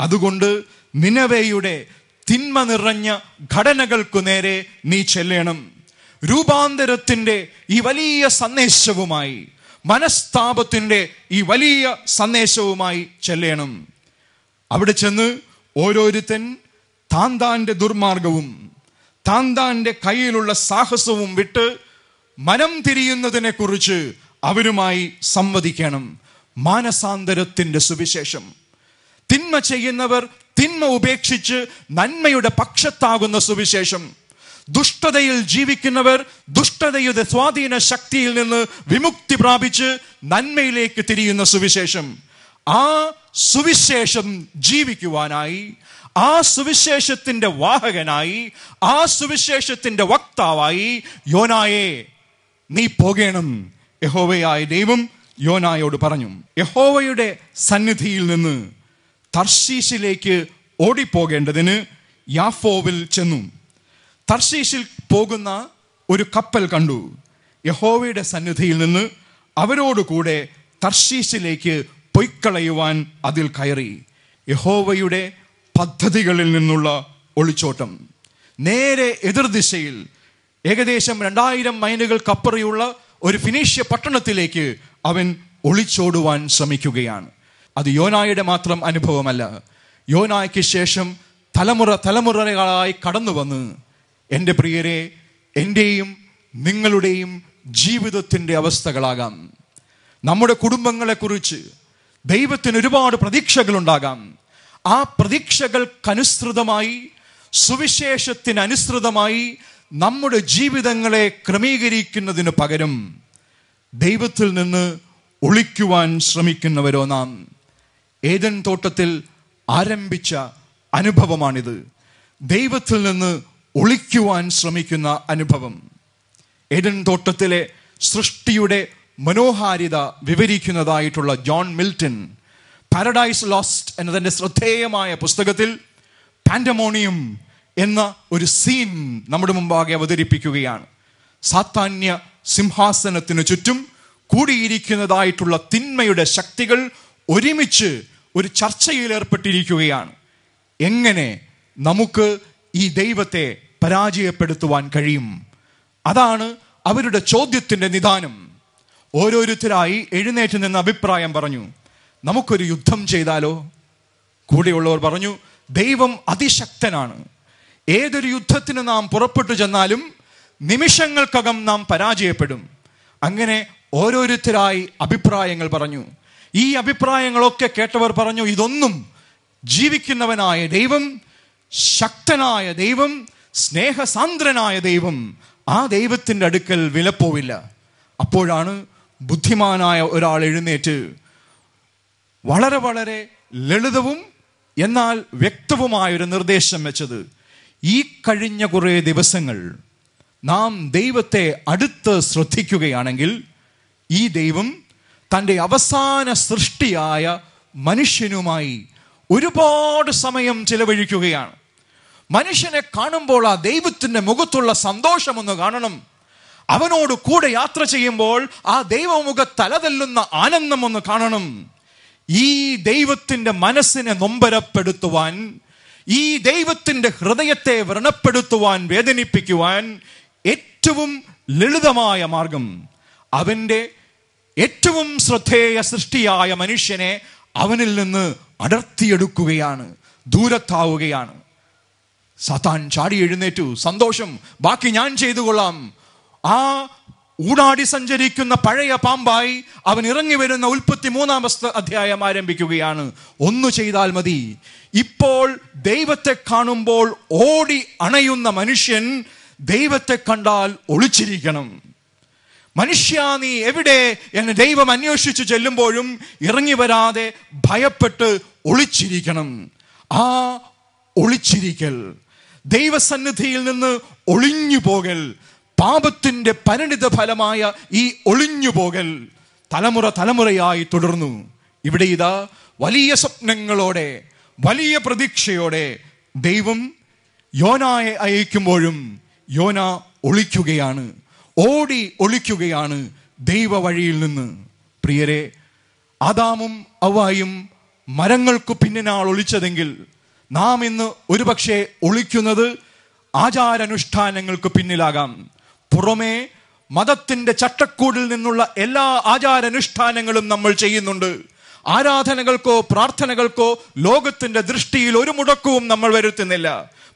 അതുകൊണ്ട് നിനവെയുടെ തിന്മ നിറഞ്ഞ ഘടനകൾക്കു നേരെ നീ ചെല്ലണം. രൂപാന്തരത്തിന്റെ ഈ വലിയ സന്ദേശവുമായി, മനസ്താപത്തിന്റെ ഈ വലിയ സന്ദേശവുമായി ചെല്ലണം. അവിടെ ചെന്ന് ഓരോരുത്തൻ താന്താന്റെ ദുർമാർഗവും താന്താന്റെ കയ്യിലുള്ള സാഹസവും വിട്ട് മനം തിരിയുന്നതിനെ കുറിച്ച് അവരുമായി സംവദിക്കണം. മാനസാന്തരത്തിന്റെ സുവിശേഷം. തിന്മ ചെയ്യുന്നവർ തിന്മ ഉപേക്ഷിച്ച് നന്മയുടെ പക്ഷത്താകുന്ന സുവിശേഷം. ദുഷ്ടതയിൽ ജീവിക്കുന്നവർ ദുഷ്ടതയുടെ സ്വാധീന ശക്തിയിൽ നിന്ന് വിമുക്തി പ്രാപിച്ച് നന്മയിലേക്ക് തിരിയുന്ന സുവിശേഷം. ആ സുവിശേഷം ജീവിക്കുവാനായി, ആ സുവിശേഷത്തിന്റെ വാഹകനായി, ആ സുവിശേഷത്തിന്റെ വക്താവായി യോനായെ നീ പോകണം. യഹോവയായ ദൈവം യോനായോട് പറഞ്ഞു. യഹോവയുടെ സന്നിധിയിൽ നിന്ന് തർശീശിലേക്ക് ഓടിപ്പോകേണ്ടതിന് യാഫോവിൽ ചെന്നു. തർശീശിൽ പോകുന്ന ഒരു കപ്പൽ കണ്ടു. യഹോവയുടെ സന്നിധിയിൽ നിന്ന് അവരോടുകൂടെ തർശീശിലേക്ക് പൊയ്ക്കളയുവാൻ അതിൽ കയറി. യഹോവയുടെ പദ്ധതികളിൽ നിന്നുള്ള ഒളിച്ചോട്ടം. നേരെ എതിർദിശയിൽ ഏകദേശം 2000 മൈലുകൾക്കപ്പുറയുള്ള ഒരു ഫിനീഷ്യ പട്ടണത്തിലേക്ക് അവൻ ഒളിച്ചോടുവാൻ ശ്രമിക്കുകയാണ്. അത് യോനായുടെ മാത്രം അനുഭവമല്ല. യോനായ്ക്ക് ശേഷം തലമുറകളായി കടന്നു വന്ന്, എൻ്റെ പ്രിയരെ, എൻ്റെയും നിങ്ങളുടെയും ജീവിതത്തിൻ്റെ അവസ്ഥകളാകാം. നമ്മുടെ കുടുംബങ്ങളെക്കുറിച്ച് ദൈവത്തിന് ഒരുപാട് പ്രതീക്ഷകളുണ്ടാകാം. ആ പ്രതീക്ഷകൾക്കനുസൃതമായി, സുവിശേഷത്തിനനുസൃതമായി നമ്മുടെ ജീവിതങ്ങളെ ക്രമീകരിക്കുന്നതിന് പകരം ദൈവത്തിൽ നിന്ന് ഒളിക്കുവാൻ ശ്രമിക്കുന്നവരോ നാം. ഏദൻ തോട്ടത്തിൽ ആരംഭിച്ച അനുഭവമാണിത്. ദൈവത്തിൽ നിന്ന് ഒളിക്കുവാൻ ശ്രമിക്കുന്ന അനുഭവം. ഏദൻ തോട്ടത്തിലെ സൃഷ്ടിയുടെ മനോഹാരിത വിവരിക്കുന്നതായിട്ടുള്ള ജോൺ മിൽട്ടൺ പാരഡൈസ് ലോസ്റ്റ് എന്നതിൻ്റെ ശ്രദ്ധേയമായ പുസ്തകത്തിൽ പാൻഡമോണിയം എന്ന ഒരു സീൻ നമ്മുടെ മുമ്പാകെ അവതരിപ്പിക്കുകയാണ്. സാത്താന്യ സിംഹാസനത്തിനു ചുറ്റും കൂടിയിരിക്കുന്നതായിട്ടുള്ള തിന്മയുടെ ശക്തികൾ ഒരുമിച്ച് ഒരു ചർച്ചയിൽ ഏർപ്പെട്ടിരിക്കുകയാണ്. എങ്ങനെ നമുക്ക് ഈ ദൈവത്തെ പരാജയപ്പെടുത്തുവാൻ കഴിയും? അതാണ് അവരുടെ ചോദ്യത്തിൻ്റെ നിദാനം. ഓരോരുത്തരായി എഴുന്നേറ്റ് നിന്ന് അഭിപ്രായം പറഞ്ഞു. നമുക്കൊരു യുദ്ധം ചെയ്താലോ? കൂടെയുള്ളവർ പറഞ്ഞു, ദൈവം അതിശക്തനാണ്. ഏതൊരു യുദ്ധത്തിന് നാം പുറപ്പെട്ടു ചെന്നാലും നിമിഷങ്ങൾക്കകം നാം പരാജയപ്പെടും. അങ്ങനെ ഓരോരുത്തരായി അഭിപ്രായങ്ങൾ പറഞ്ഞു. ഈ അഭിപ്രായങ്ങളൊക്കെ കേട്ടവർ പറഞ്ഞു, ഇതൊന്നും ജീവിക്കുന്നവനായ ദൈവം, ശക്തനായ ദൈവം, സ്നേഹസാന്ദ്രനായ ദൈവം, ആ ദൈവത്തിൻ്റെ അടുക്കൽ വിലപ്പോവില്ല. അപ്പോഴാണ് ബുദ്ധിമാനായ ഒരാൾ എഴുന്നേറ്റ് വളരെ വളരെ ലളിതവും എന്നാൽ വ്യക്തവുമായൊരു നിർദ്ദേശം വെച്ചത്. ഈ കഴിഞ്ഞ കുറേ ദിവസങ്ങൾ നാം ദൈവത്തെ അടുത്ത് ശ്രദ്ധിക്കുകയാണെങ്കിൽ ഈ ദൈവം തൻ്റെ അവസാന സൃഷ്ടിയായ മനുഷ്യനുമായി ഒരുപാട് സമയം ചിലവഴിക്കുകയാണ്. മനുഷ്യനെ കാണുമ്പോൾ ആ ദൈവത്തിൻ്റെ മുഖത്തുള്ള സന്തോഷമൊന്ന് കാണണം. അവനോട് കൂടെ യാത്ര ചെയ്യുമ്പോൾ ആ ദൈവമുഖ തലതെല്ലുന്ന ആനന്ദം ഒന്ന് കാണണം. ഈ ദൈവത്തിൻ്റെ മനസ്സിനെ നൊമ്പരപ്പെടുത്തുവാൻ, ഈ ദൈവത്തിൻ്റെ ഹൃദയത്തെ വ്രണപ്പെടുത്തുവാൻ, വേദനിപ്പിക്കുവാൻ ഏറ്റവും ലളിതമായ മാർഗം അവൻ്റെ ഏറ്റവും ശ്രദ്ധേയ സൃഷ്ടിയായ മനുഷ്യനെ അവനിൽ നിന്ന് അടർത്തിയെടുക്കുകയാണ്, ദൂരത്താവുകയാണ്. സാത്താൻ ചാടി എഴുന്നേറ്റു. സന്തോഷം, ബാക്കി ഞാൻ ചെയ്തു കൊള്ളാം. ആ ഊടാടി സഞ്ചരിക്കുന്ന പഴയ പാമ്പായി അവൻ ഇറങ്ങി വരുന്ന 33 അധ്യായം ആരംഭിക്കുകയാണ്. ഒന്നു ചെയ്താൽ മതി. ഇപ്പോൾ ദൈവത്തെ കാണുമ്പോൾ ഓടി അണയുന്ന മനുഷ്യൻ ദൈവത്തെ കണ്ടാൽ ഒളിച്ചിരിക്കണം. മനുഷ്യ നീ എവിടെ എന്ന് ദൈവം അന്വേഷിച്ചു ചെല്ലുമ്പോഴും ഇറങ്ങി വരാതെ ഭയപ്പെട്ട് ഒളിച്ചിരിക്കണം. ആ ഒളിച്ചിരിക്കൽ, ദൈവസന്നിധിയിൽ നിന്ന് ഒളിഞ്ഞു പോകൽ, പാപത്തിന്റെ പരിണിത ഫലമായ ഈ ഒളിഞ്ഞു പോകൽ തലമുറയായി തുടർന്നു. ഇവിടെ ഇതാ വലിയ സ്വപ്നങ്ങളോടെ, വലിയ പ്രതീക്ഷയോടെ ദൈവം യോനായെ അയക്കുമ്പോഴും യോന ഒളിക്കുകയാണ്, ഓടി ഒളിക്കുകയാണ് ദൈവ വഴിയിൽ നിന്ന്. പ്രിയരെ, ആദാമും ഹവ്വായും മരങ്ങൾക്ക് പിന്നിനാൾ ഒളിച്ചതെങ്കിൽ നാം ഇന്ന് ഒരുപക്ഷെ ഒളിക്കുന്നത് ആചാരാനുഷ്ഠാനങ്ങൾക്ക് പിന്നിലാകാം. പുറമേ മതത്തിന്റെ ചട്ടക്കൂടിൽ നിന്നുള്ള എല്ലാ ആചാരാനുഷ്ഠാനങ്ങളും നമ്മൾ ചെയ്യുന്നുണ്ട്. ആരാധനകൾക്കോ പ്രാർത്ഥനകൾക്കോ ലോകത്തിന്റെ ദൃഷ്ടിയിൽ ഒരു മുടക്കവും നമ്മൾ വരുത്തുന്നില്ല.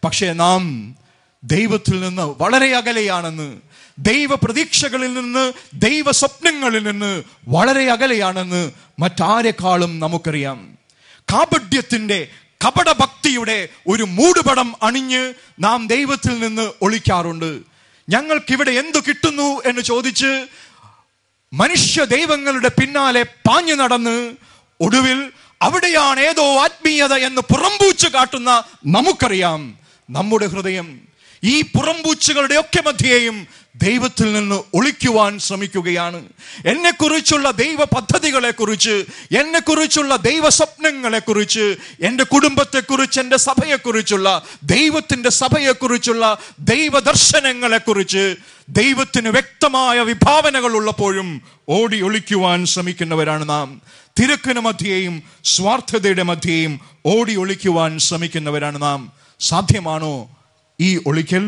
പക്ഷേ നാം ദൈവത്തിൽ നിന്ന് വളരെ അകലെയാണെന്ന്, ദൈവ പ്രതീക്ഷകളിൽ നിന്ന്, ദൈവ സ്വപ്നങ്ങളിൽ നിന്ന് വളരെ അകലെയാണെന്ന് മറ്റാരെക്കാളും നമുക്കറിയാം. കാപഢ്യത്തിന്റെ, കപടഭക്തിയുടെ ഒരു മൂടുപടം അണിഞ്ഞ് നാം ദൈവത്തിൽ നിന്ന് ഒളിക്കാറുണ്ട്. ഞങ്ങൾക്കിവിടെ എന്തു കിട്ടുന്നു എന്ന് ചോദിച്ച് മനുഷ്യ ദൈവങ്ങളുടെ പിന്നാലെ പാഞ്ഞു നടന്ന് ഒടുവിൽ അവിടെയാണ് ഏതോ ആത്മീയത എന്ന് പുറംപൂച്ച് കാട്ടുന്ന നമുക്കറിയാം, നമ്മുടെ ഹൃദയം ഈ പുറംപൂച്ചുകളുടെ ഒക്കെ മധ്യേയും ദൈവത്തിൽ നിന്ന് ഒളിക്കുവാൻ ശ്രമിക്കുകയാണ്. എന്നെക്കുറിച്ചുള്ള ദൈവ പദ്ധതികളെ കുറിച്ച്, എന്നെക്കുറിച്ചുള്ള ദൈവ സ്വപ്നങ്ങളെ കുറിച്ച്, എൻ്റെ കുടുംബത്തെക്കുറിച്ച്, എൻ്റെ സഭയെക്കുറിച്ചുള്ള, ദൈവത്തിൻ്റെ സഭയെക്കുറിച്ചുള്ള ദൈവ ദർശനങ്ങളെ കുറിച്ച് ദൈവത്തിന് വ്യക്തമായ വിഭാവനകൾ ഉള്ളപ്പോഴും ഓടി ഒളിക്കുവാൻ ശ്രമിക്കുന്നവരാണ് നാം. തിരക്കിന് മധ്യേയും സ്വാർത്ഥതയുടെ മധ്യേയും ഓടി ഒളിക്കുവാൻ ശ്രമിക്കുന്നവരാണ് നാം. സാധ്യമാണോ ഈ ഒളിക്കൽ?